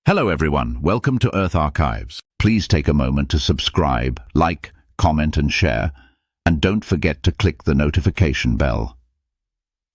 Hello everyone, welcome to Earth Archives. Please take a moment to subscribe, like, comment and share, and don't forget to click the notification bell.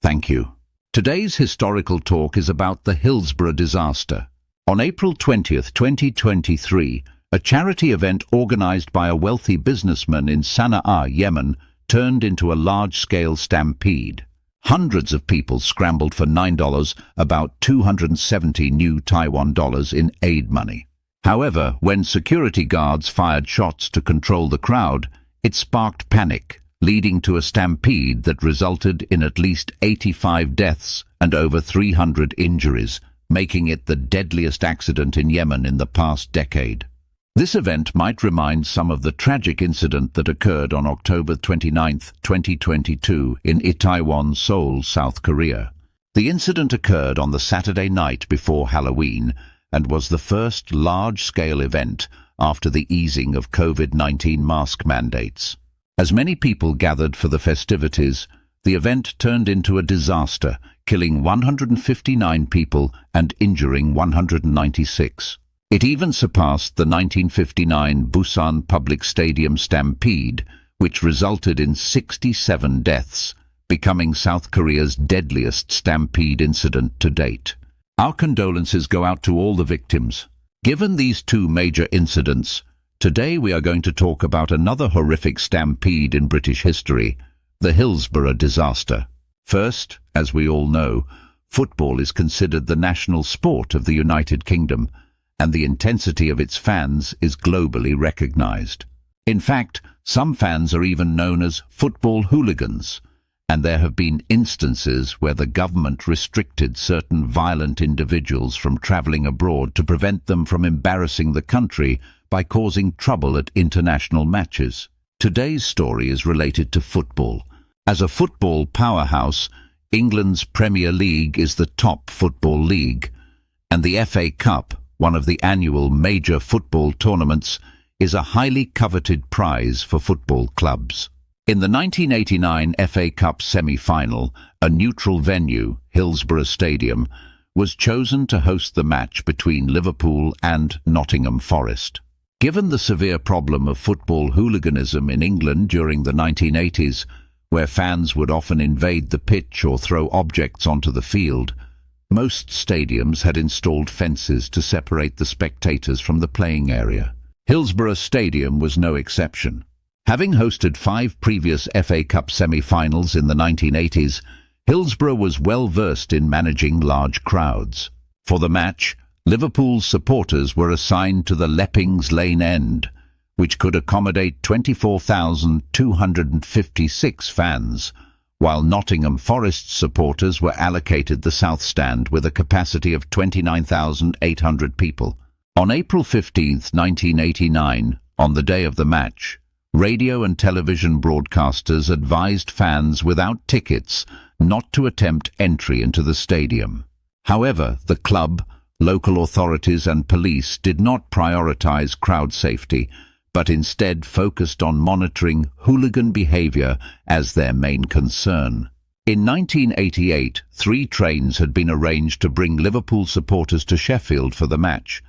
Thank you. Today's historical talk is about the Hillsborough Disaster. On April 20th, 2023, a charity event organized by a wealthy businessman in Sana'a, Yemen, turned into a large-scale stampede. Hundreds of people scrambled for $9, about 270 new Taiwan dollars in aid money. However, when security guards fired shots to control the crowd, it sparked panic, leading to a stampede that resulted in at least 85 deaths and over 300 injuries, making it the deadliest accident in Yemen in the past decade. This event might remind some of the tragic incident that occurred on October 29, 2022 in Itaewon, Seoul, South Korea. The incident occurred on the Saturday night before Halloween and was the first large-scale event after the easing of COVID-19 mask mandates. As many people gathered for the festivities, the event turned into a disaster, killing 159 people and injuring 196. It even surpassed the 1959 Busan Public Stadium stampede, which resulted in 67 deaths, becoming South Korea's deadliest stampede incident to date. Our condolences go out to all the victims. Given these two major incidents, today we are going to talk about another horrific stampede in British history, the Hillsborough Disaster. First, as we all know, football is considered the national sport of the United Kingdom, and the intensity of its fans is globally recognized. In fact, some fans are even known as football hooligans, and there have been instances where the government restricted certain violent individuals from traveling abroad to prevent them from embarrassing the country by causing trouble at international matches. Today's story is related to football. As a football powerhouse, England's Premier League is the top football league, and the FA Cup, one of the annual major football tournaments, is a highly coveted prize for football clubs. In the 1989 FA Cup semi-final, a neutral venue, Hillsborough Stadium, was chosen to host the match between Liverpool and Nottingham Forest. Given the severe problem of football hooliganism in England during the 1980s, where fans would often invade the pitch or throw objects onto the field, most stadiums had installed fences to separate the spectators from the playing area. Hillsborough Stadium was no exception. Having hosted 5 previous FA Cup semi-finals in the 1980s, Hillsborough was well versed in managing large crowds. For the match, Liverpool's supporters were assigned to the Leppings Lane end, which could accommodate 24,256 fans, while Nottingham Forest supporters were allocated the South Stand with a capacity of 29,800 people. On April 15, 1989, on the day of the match, radio and television broadcasters advised fans without tickets not to attempt entry into the stadium. However, the club, local authorities and police did not prioritize crowd safety, but instead focused on monitoring hooligan behavior as their main concern. In 1988, 3 trains had been arranged to bring Liverpool supporters to Sheffield for the match,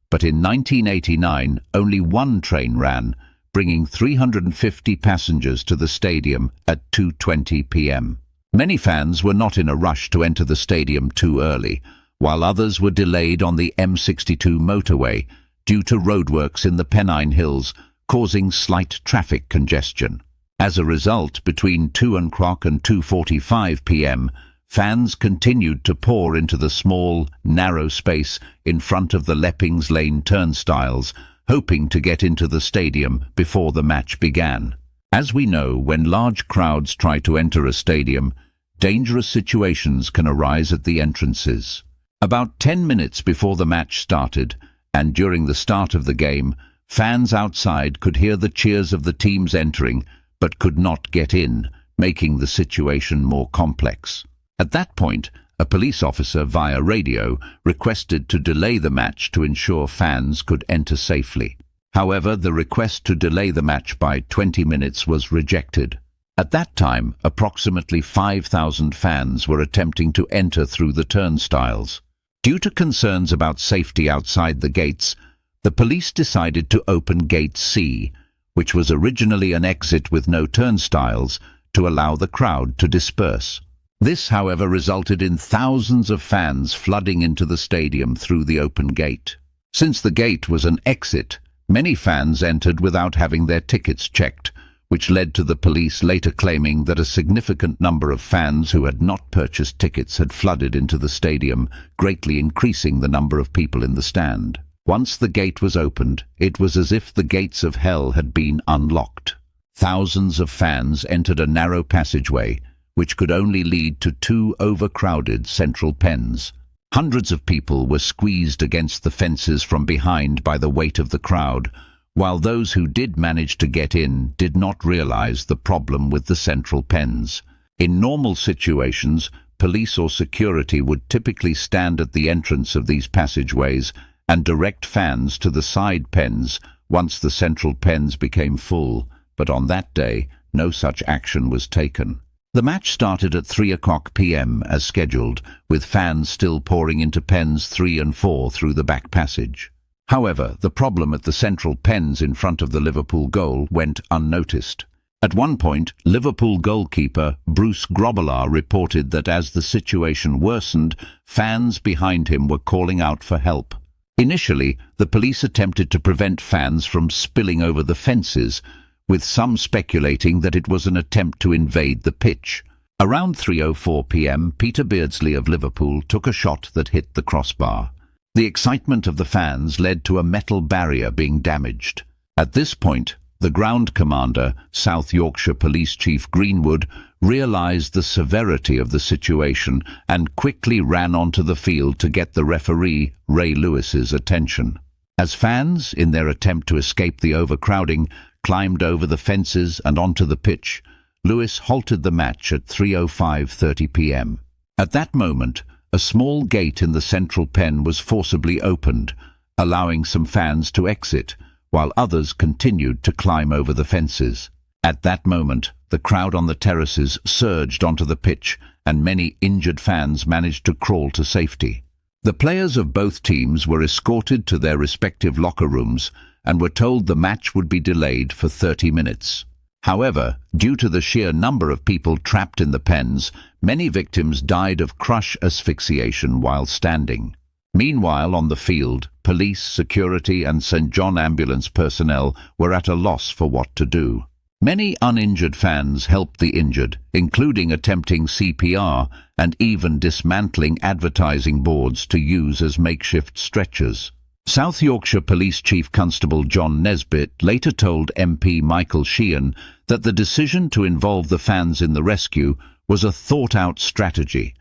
but in 1989 only 1 train ran, bringing 350 passengers to the stadium at 2:20 p.m. Many fans were not in a rush to enter the stadium too early, while others were delayed on the M62 motorway due to roadworks in the Pennine Hills, causing slight traffic congestion. As a result, between 2 o'clock and 2:45 p.m., fans continued to pour into the small, narrow space in front of the Leppings Lane turnstiles, hoping to get into the stadium before the match began. As we know, when large crowds try to enter a stadium, dangerous situations can arise at the entrances. About 10 minutes before the match started, and during the start of the game, fans outside could hear the cheers of the teams entering, but could not get in, making the situation more complex. At that point, a police officer via radio requested to delay the match to ensure fans could enter safely. However, the request to delay the match by 20 minutes was rejected. At that time, approximately 5,000 fans were attempting to enter through the turnstiles. Due to concerns about safety outside the gates, the police decided to open Gate C, which was originally an exit with no turnstiles, to allow the crowd to disperse. This, however, resulted in thousands of fans flooding into the stadium through the open gate. Since the gate was an exit, many fans entered without having their tickets checked, which led to the police later claiming that a significant number of fans who had not purchased tickets had flooded into the stadium, greatly increasing the number of people in the stand. Once the gate was opened, it was as if the gates of hell had been unlocked. Thousands of fans entered a narrow passageway, which could only lead to two overcrowded central pens. Hundreds of people were squeezed against the fences from behind by the weight of the crowd, while those who did manage to get in did not realize the problem with the central pens. In normal situations, police or security would typically stand at the entrance of these passageways and direct fans to the side pens once the central pens became full, but on that day, no such action was taken. The match started at 3:00 p.m. as scheduled, with fans still pouring into pens 3 and 4 through the back passage. However, the problem at the central pens in front of the Liverpool goal went unnoticed. At one point, Liverpool goalkeeper Bruce Grobbelaar reported that as the situation worsened, fans behind him were calling out for help. Initially, the police attempted to prevent fans from spilling over the fences, with some speculating that it was an attempt to invade the pitch. Around 3:04 p.m, Peter Beardsley of Liverpool took a shot that hit the crossbar. The excitement of the fans led to a metal barrier being damaged. At this point, the ground commander, South Yorkshire Police Chief Greenwood, realised the severity of the situation and quickly ran onto the field to get the referee, Ray Lewis's, attention. As fans, in their attempt to escape the overcrowding, climbed over the fences and onto the pitch, Lewis halted the match at 3:05:30 p.m. At that moment, a small gate in the central pen was forcibly opened, allowing some fans to exit, while others continued to climb over the fences. At that moment, the crowd on the terraces surged onto the pitch, and many injured fans managed to crawl to safety. The players of both teams were escorted to their respective locker rooms and were told the match would be delayed for 30 minutes. However, due to the sheer number of people trapped in the pens, many victims died of crush asphyxiation while standing. Meanwhile, on the field, police, security and St. John ambulance personnel were at a loss for what to do. Many uninjured fans helped the injured, including attempting CPR and even dismantling advertising boards to use as makeshift stretchers. South Yorkshire Police Chief Constable John Nesbitt later told MP Michael Sheehan that the decision to involve the fans in the rescue was a thought-out strategy,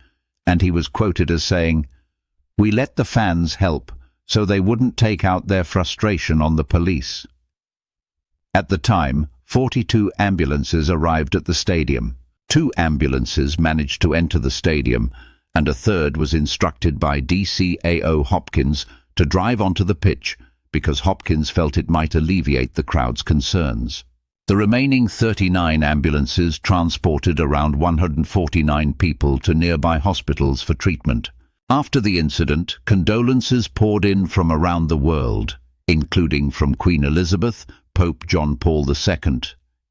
and he was quoted as saying, "We let the fans help so they wouldn't take out their frustration on the police." At the time, 42 ambulances arrived at the stadium. 2 ambulances managed to enter the stadium, and a third was instructed by DCAO Hopkins to drive onto the pitch because Hopkins felt it might alleviate the crowd's concerns. The remaining 39 ambulances transported around 149 people to nearby hospitals for treatment. After the incident, condolences poured in from around the world, including from Queen Elizabeth, Pope John Paul II,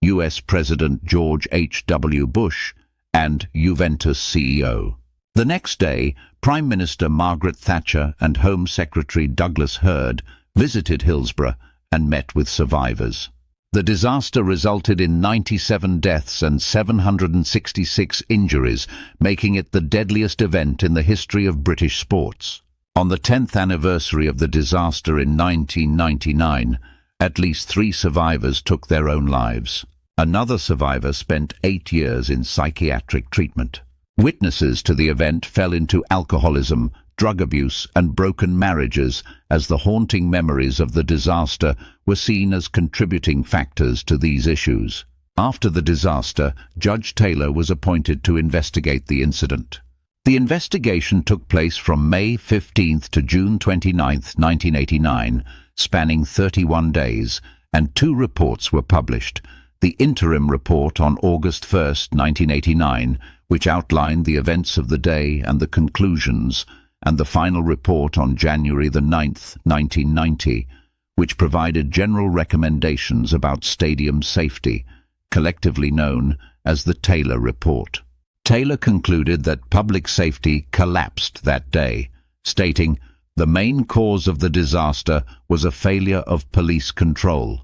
US President George H.W. Bush, and Juventus CEO. The next day, Prime Minister Margaret Thatcher and Home Secretary Douglas Hurd visited Hillsborough and met with survivors. The disaster resulted in 97 deaths and 766 injuries, making it the deadliest event in the history of British sports. On the 10th anniversary of the disaster in 1999, at least 3 survivors took their own lives. Another survivor spent 8 years in psychiatric treatment. Witnesses to the event fell into alcoholism, drug abuse and broken marriages as the haunting memories of the disaster were seen as contributing factors to these issues. After the disaster, Judge Taylor was appointed to investigate the incident. The investigation took place from May 15th to June 29th, 1989, spanning 31 days, and 2 reports were published. The interim report on August 1st, 1989, which outlined the events of the day and the conclusions, and the final report on January the 9th, 1990, which provided general recommendations about stadium safety, collectively known as the Taylor Report. Taylor concluded that public safety collapsed that day, stating, "The main cause of the disaster was a failure of police control,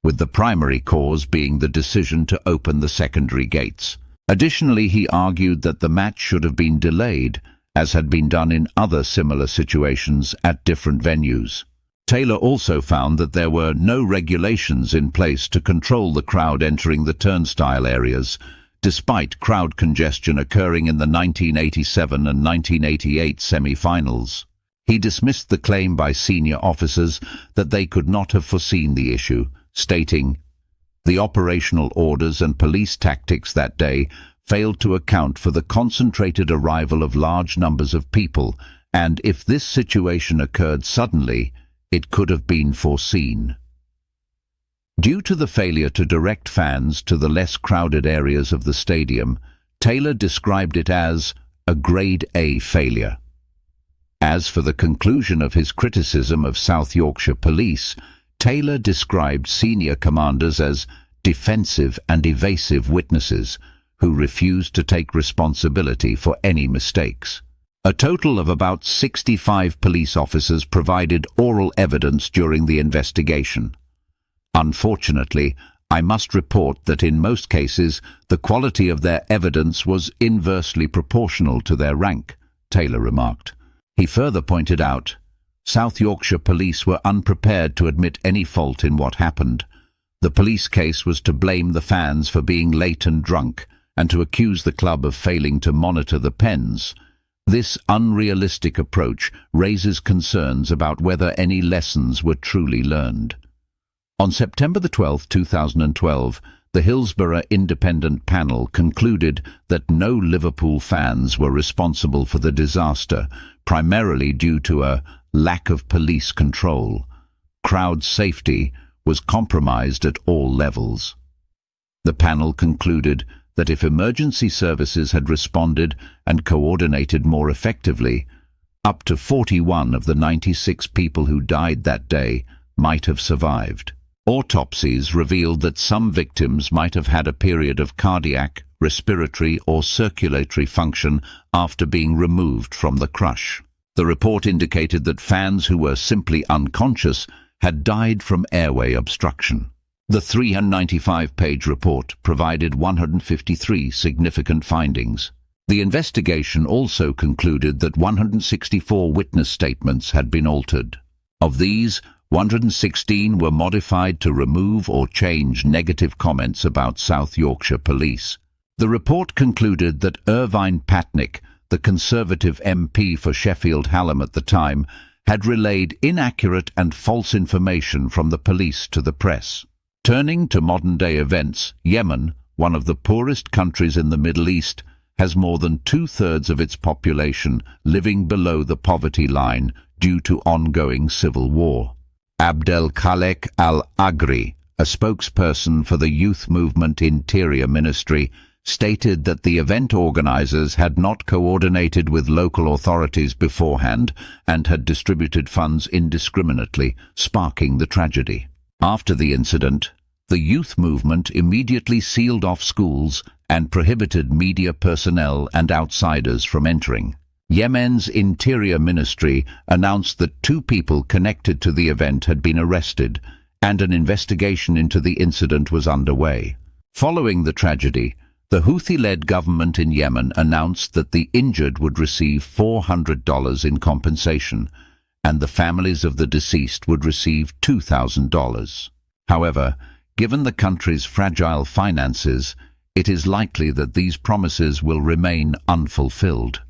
with the primary cause being the decision to open the secondary gates." Additionally, he argued that the match should have been delayed, as had been done in other similar situations at different venues. Taylor also found that there were no regulations in place to control the crowd entering the turnstile areas, despite crowd congestion occurring in the 1987 and 1988 semi-finals. He dismissed the claim by senior officers that they could not have foreseen the issue, stating, "The operational orders and police tactics that day failed to account for the concentrated arrival of large numbers of people, and if this situation occurred suddenly, it could have been foreseen." Due to the failure to direct fans to the less crowded areas of the stadium, Taylor described it as a Grade A failure. As for the conclusion of his criticism of South Yorkshire Police, Taylor described senior commanders as defensive and evasive witnesses who refused to take responsibility for any mistakes. A total of about 65 police officers provided oral evidence during the investigation. Unfortunately, I must report that in most cases the quality of their evidence was inversely proportional to their rank, Taylor remarked. He further pointed out, South Yorkshire Police were unprepared to admit any fault in what happened. The police case was to blame the fans for being late and drunk, and to accuse the club of failing to monitor the pens. This unrealistic approach raises concerns about whether any lessons were truly learned. On September 12, 2012, the Hillsborough Independent Panel concluded that no Liverpool fans were responsible for the disaster, primarily due to a lack of police control. Crowd safety was compromised at all levels. The panel concluded that if emergency services had responded and coordinated more effectively, up to 41 of the 96 people who died that day might have survived. Autopsies revealed that some victims might have had a period of cardiac, respiratory or circulatory function after being removed from the crush. The report indicated that fans who were simply unconscious had died from airway obstruction. The 395-page report provided 153 significant findings. The investigation also concluded that 164 witness statements had been altered. Of these, 116 were modified to remove or change negative comments about South Yorkshire Police. The report concluded that Irvine Patnick, the Conservative MP for Sheffield Hallam at the time, had relayed inaccurate and false information from the police to the press. Turning to modern-day events, Yemen, one of the poorest countries in the Middle East, has more than two-thirds of its population living below the poverty line due to ongoing civil war. Abdelkhalek Al-Agri, a spokesperson for the Youth Movement Interior Ministry, stated that the event organizers had not coordinated with local authorities beforehand and had distributed funds indiscriminately, sparking the tragedy. After the incident, the youth movement immediately sealed off schools and prohibited media personnel and outsiders from entering. Yemen's Interior Ministry announced that 2 people connected to the event had been arrested, and an investigation into the incident was underway. Following the tragedy, the Houthi-led government in Yemen announced that the injured would receive $400 in compensation, and the families of the deceased would receive $2,000. However, given the country's fragile finances, it is likely that these promises will remain unfulfilled.